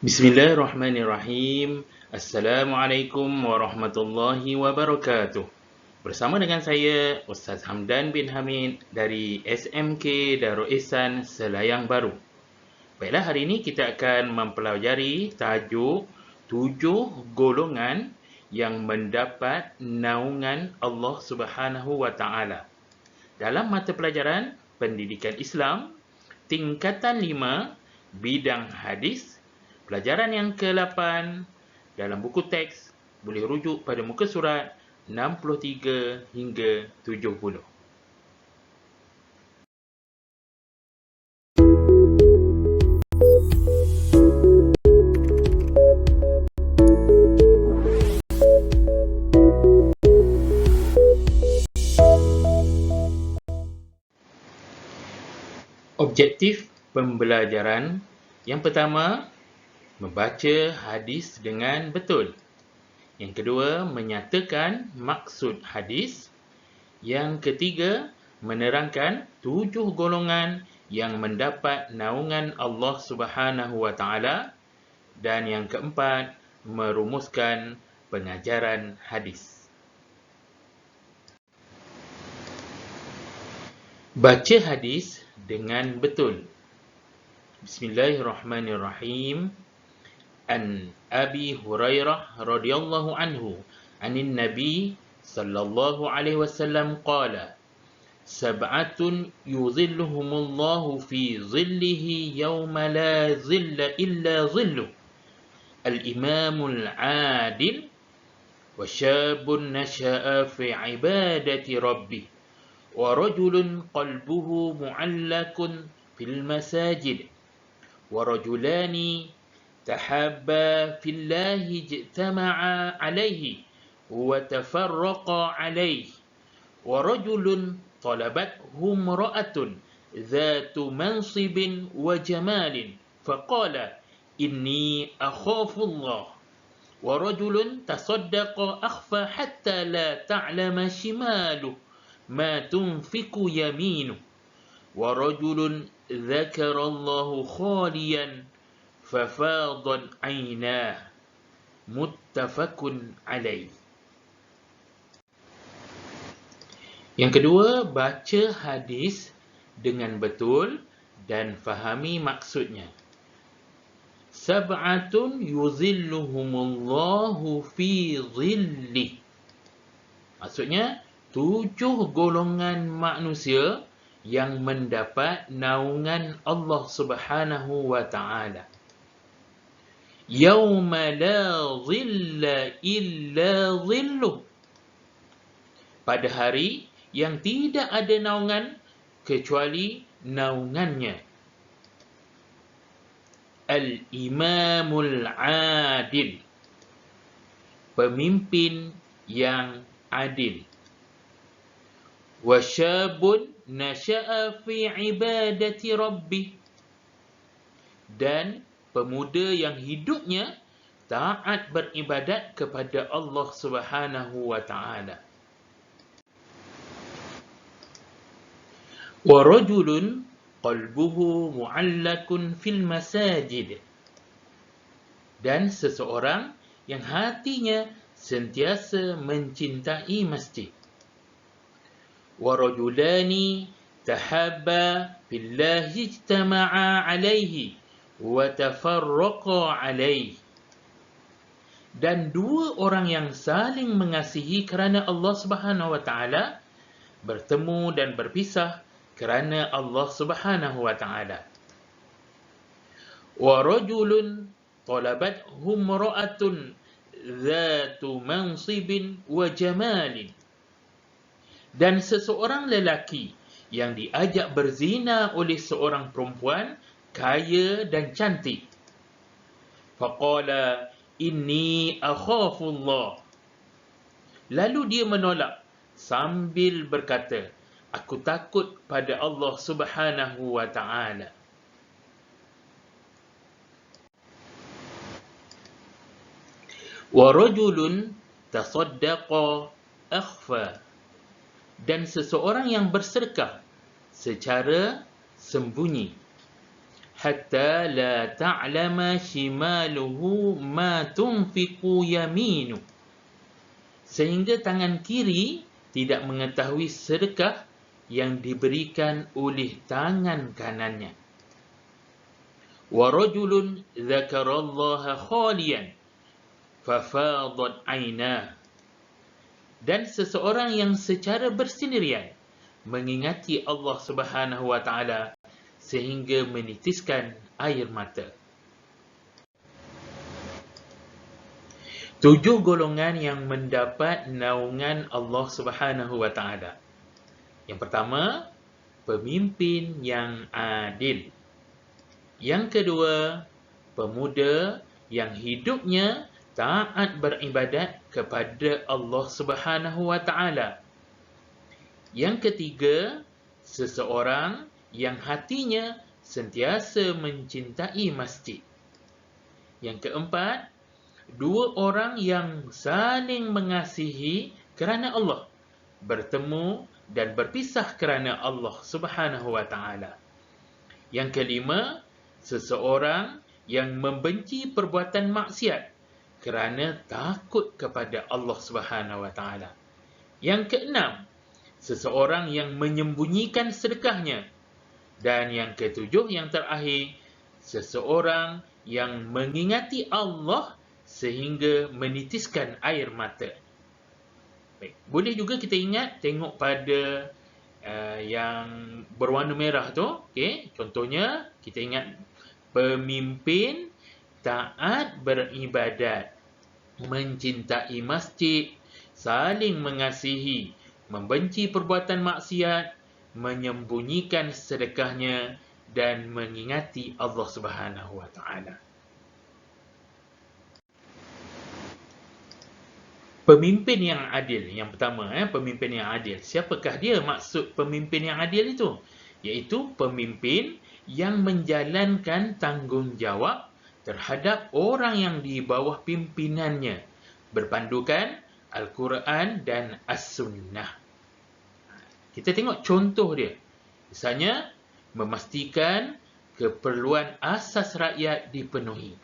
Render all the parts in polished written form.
Bismillahirrahmanirrahim. Assalamualaikum warahmatullahi wabarakatuh. Bersama dengan saya, Ustaz Hamdan bin Hamid dari SMK Darul Ihsan Selayang Baru. Baiklah, hari ini kita akan mempelajari tajuk 7 golongan yang mendapat naungan Allah Subhanahu wa Ta'ala. Dalam mata pelajaran Pendidikan Islam, tingkatan 5, bidang hadis, pelajaran yang ke-8 dalam buku teks boleh rujuk pada muka surat 63 hingga 70. Objektif pembelajaran yang pertama, membaca hadis dengan betul. Yang kedua, menyatakan maksud hadis. Yang ketiga, menerangkan 7 golongan yang mendapat naungan Allah Subhanahu wa Ta'ala. Dan yang keempat, merumuskan pengajaran hadis. Baca hadis dengan betul. Bismillahirrahmanirrahim. An Abi Hurairah radhiyallahu anhu anin Nabi sallallahu alaihi wasallam qala sab'atun yuzilluhumullahu fi zillihi yawma la zilla illa zilluh al-imamul adil wa syabun nasha'a fi ibadati rabbih wa rajulun qalbuhu mu'allakun fil masajid wa rajulani tahabba fillahi ijtama'a alayhi wa tafarraqa alayhi wa rajulun talabathu imra'atun dhatu mansibin wa jamalin faqala inni akhafu Allah wa rajulun tasaddaqa akhfa hatta la ta'lama shimaluhu ma tunfiqu yaminuhu wa rajulun dzakara Allahu khaliyan fafadat 'ainah muttafaqun alaih. Yang kedua, baca hadis dengan betul dan fahami maksudnya. Sab'atun yuzilluhumullahu fi zillih. Maksudnya 7 golongan manusia yang mendapat naungan Allah Subhanahu wa Ta'ala. Yawma la zilla illa zilluh. Pada hari yang tidak ada naungan kecuali naungannya. Al-imamul adil. Pemimpin yang adil. Wa syabun nasha'a fi ibadati rabbih. Dan pemuda yang hidupnya taat beribadat kepada Allah Subhanahu wa Ta'ala. Wa rajulun qalbuhu mu'allakun fil masajid. Dan seseorang yang hatinya sentiasa mencintai masjid. Wa rajulani tahabba fillahi ijtama'a alaihi wa tafarraqa alaihi. Dan 2 orang yang saling mengasihi kerana Allah Subhanahu wa Ta'ala bertemu dan berpisah kerana Allah Subhanahu wa Ta'ala. Wa rajulun talabathu imra'atun dhatu mansibin wa jamalin. Dan seseorang lelaki yang diajak berzina oleh seorang perempuan kaya dan cantik. Faqala inni akhafu Allah. Lalu dia menolak sambil berkata, aku takut pada Allah Subhanahu wa Ta'ala. Wa rajulun tasaddaqa akhfa. Dan seseorang yang bersedekah secara sembunyi. hatta la ta'lama shimaluhu ma tunfiqu yaminu. Sehingga tangan kiri tidak mengetahui sedekah yang diberikan oleh tangan kanannya. Wa rajulun dzakarallaha khaliyan fafadat 'ainah. Dan seseorang yang secara bersendirian mengingati Allah Subhanahu wa taala sehingga menitiskan air mata. 7 golongan yang mendapat naungan Allah Subhanahu wa taala. Yang pertama, pemimpin yang adil. Yang kedua, pemuda yang hidupnya taat beribadat kepada Allah Subhanahu wa taala. Yang ketiga, seseorang yang hatinya sentiasa mencintai masjid. Yang keempat, 2 orang yang saling mengasihi kerana Allah, bertemu dan berpisah kerana Allah Subhanahu wa taala. Yang kelima, seseorang yang membenci perbuatan maksiat kerana takut kepada Allah Subhanahu wa taala. Yang keenam, seseorang yang menyembunyikan sedekahnya. Dan yang ketujuh, yang terakhir, seseorang yang mengingati Allah sehingga menitiskan air mata. Baik, boleh juga kita ingat tengok pada yang berwarna merah tu, okey, contohnya kita ingat pemimpin taat beribadat, mencintai masjid, saling mengasihi, membenci perbuatan maksiat, menyembunyikan sedekahnya dan mengingati Allah Subhanahu wa taala. Pemimpin yang adil, yang pertama, pemimpin yang adil. Siapakah dia maksud pemimpin yang adil itu? Iaitu pemimpin yang menjalankan tanggungjawab terhadap orang yang di bawah pimpinannya, berpandukan Al-Quran dan As-Sunnah. Kita tengok contoh dia. Misalnya, memastikan keperluan asas rakyat dipenuhi.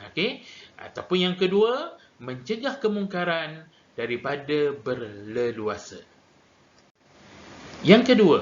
Okey. Ataupun yang kedua, mencegah kemungkaran daripada berleluasa. Yang kedua,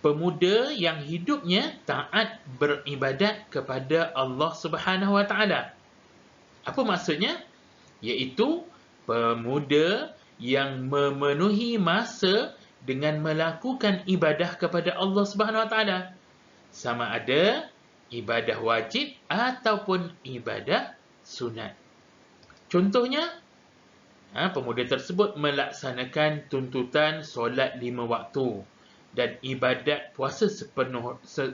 pemuda yang hidupnya taat beribadat kepada Allah Subhanahu wa taala. Apa maksudnya? Iaitu pemuda yang memenuhi masa dengan melakukan ibadah kepada Allah Subhanahu wa taala, sama ada ibadah wajib ataupun ibadah sunat. Contohnya, pemuda tersebut melaksanakan tuntutan solat 5 waktu dan ibadat puasa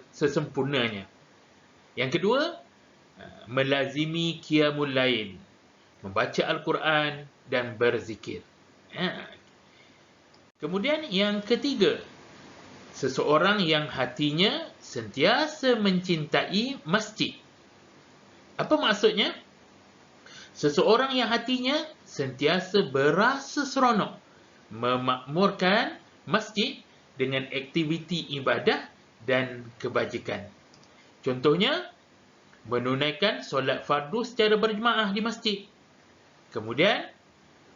sesempurnanya. Yang kedua, melazimi qiyamul lail, membaca Al-Quran dan berzikir. Kemudian yang ketiga, seseorang yang hatinya sentiasa mencintai masjid. Apa maksudnya? Seseorang yang hatinya sentiasa berasa seronok memakmurkan masjid dengan aktiviti ibadah dan kebajikan. Contohnya, menunaikan solat fardu secara berjemaah di masjid. Kemudian,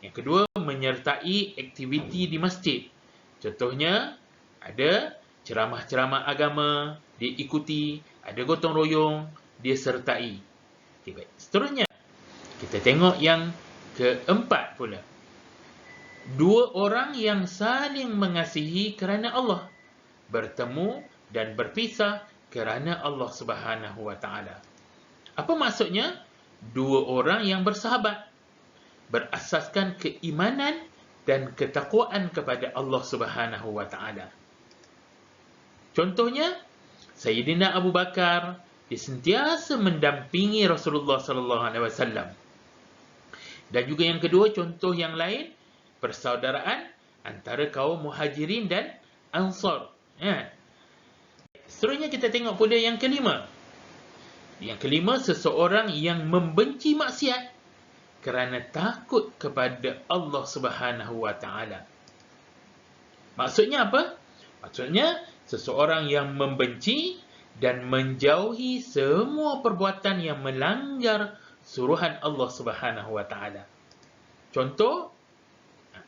yang kedua, menyertai aktiviti di masjid. Contohnya, ada ceramah-ceramah agama, dia ikuti, ada gotong royong, dia sertai. Okay, baik. Seterusnya, kita tengok yang keempat pula. 2 orang yang saling mengasihi kerana Allah, bertemu dan berpisah kerana Allah Subhanahu wa taala. Apa maksudnya? 2 orang yang bersahabat, berasaskan keimanan dan ketakwaan kepada Allah Subhanahu wa taala. Contohnya, Sayyidina Abu Bakar dia sentiasa mendampingi Rasulullah sallallahu alaihi wasallam. Dan juga yang kedua, contoh yang lain, persaudaraan antara kaum Muhajirin dan Ansar. Seterusnya kita tengok pula yang kelima. Yang kelima, seseorang yang membenci maksiat kerana takut kepada Allah Subhanahu wa taala. Maksudnya apa? Maksudnya, seseorang yang membenci dan menjauhi semua perbuatan yang melanggar suruhan Allah Subhanahu wa taala. Contoh,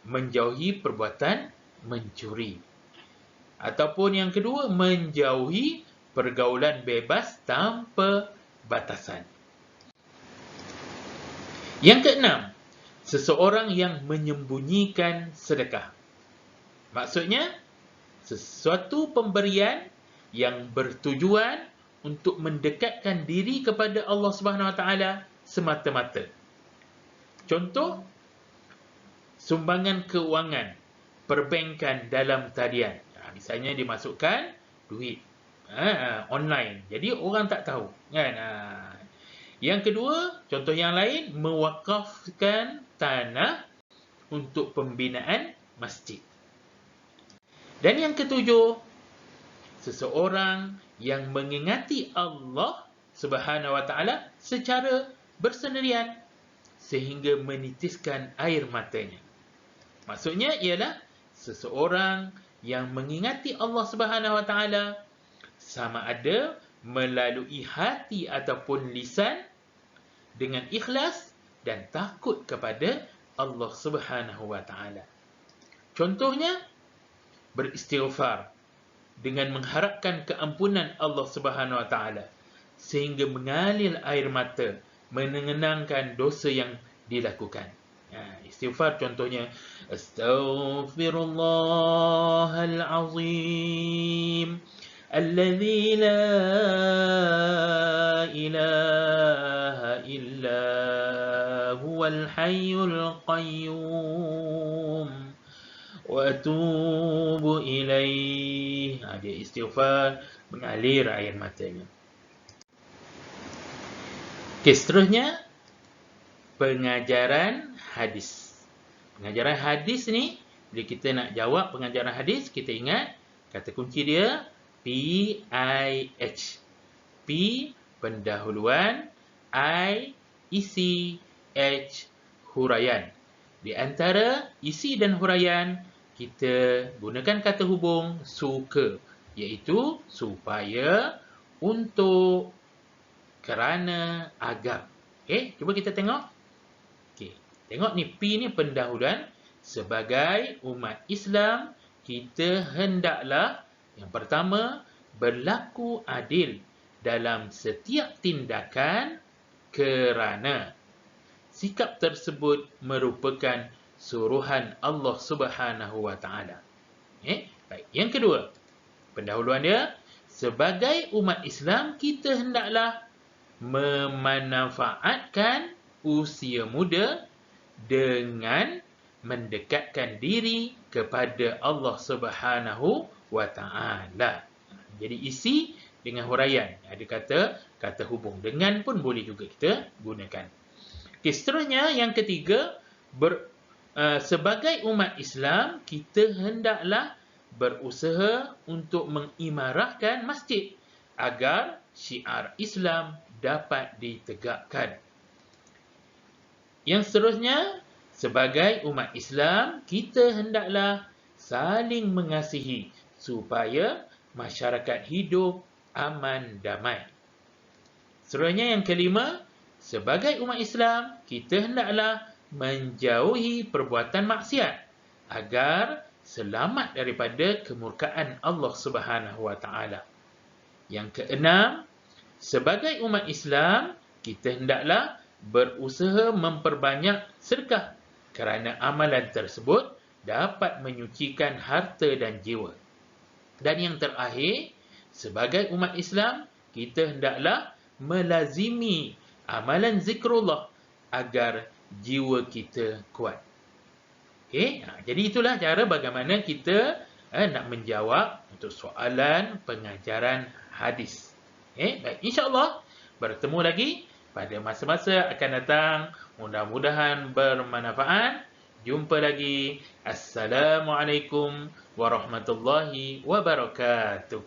menjauhi perbuatan mencuri. Ataupun yang kedua, menjauhi pergaulan bebas tanpa batasan. Yang keenam, seseorang yang menyembunyikan sedekah. Maksudnya, sesuatu pemberian yang bertujuan untuk mendekatkan diri kepada Allah Subhanahu Wa Taala semata-mata. Contoh, sumbangan keuangan perbankan dalam talian. Misalnya dimasukkan duit online, jadi orang tak tahu, kan? Yang kedua, contoh yang lain, mewakafkan tanah untuk pembinaan masjid. Dan yang ketujuh, seseorang yang mengingati Allah Subhanahu Wa Taala secara bersendirian sehingga menitiskan air matanya. Maksudnya ialah seseorang yang mengingati Allah Subhanahu Wa Taala sama ada melalui hati ataupun lisan dengan ikhlas dan takut kepada Allah Subhanahu Wa Taala. Contohnya, beristighfar dengan mengharapkan keampunan Allah Subhanahu Wa Taala sehingga mengalir air mata mengenangkan dosa yang dilakukan. Istighfar contohnya, Astaghfirullahal azim alladzi la ilaha illa huwal hayyul qayyum wa atubu ilaih. Dia istighfar, mengalir air matanya. Seterusnya, pengajaran hadis. Pengajaran hadis ni, bila kita nak jawab pengajaran hadis, kita ingat kata kunci dia PIH. P, pendahuluan, I, isi, H, huraian. Di antara isi dan huraian, kita gunakan kata hubung suka, iaitu supaya, untuk, kerana, agar. Okey, cuba kita tengok. Okey, tengok ni, P ni pendahuluan. Sebagai umat Islam, kita hendaklah yang pertama, berlaku adil dalam setiap tindakan kerana sikap tersebut merupakan suruhan Allah Subhanahu Wa Taala. Baik. Yang kedua, pendahuluan dia, sebagai umat Islam, kita hendaklah memanfaatkan usia muda dengan mendekatkan diri kepada Allah Subhanahu Wa Taala. Jadi isi dengan huraian. Ada kata hubung. Dengan pun boleh juga kita gunakan. Okey, seterusnya yang ketiga, sebagai umat Islam, kita hendaklah berusaha untuk mengimarahkan masjid agar syiar Islam dapat ditegakkan. Yang seterusnya, sebagai umat Islam, kita hendaklah saling mengasihi supaya masyarakat hidup aman damai. Seterusnya yang kelima, sebagai umat Islam, kita hendaklah menjauhi perbuatan maksiat agar selamat daripada kemurkaan Allah Subhanahu Wa Taala. Yang keenam, sebagai umat Islam, kita hendaklah berusaha memperbanyak sedekah kerana amalan tersebut dapat menyucikan harta dan jiwa. Dan yang terakhir, sebagai umat Islam, kita hendaklah melazimi amalan zikrullah agar jiwa kita kuat. Okey, jadi itulah cara bagaimana kita nak menjawab untuk soalan pengajaran hadis. Baik, insya-Allah bertemu lagi pada masa-masa akan datang. Mudah-mudahan bermanfaat. Jumpa lagi. Assalamualaikum warahmatullahi wabarakatuh.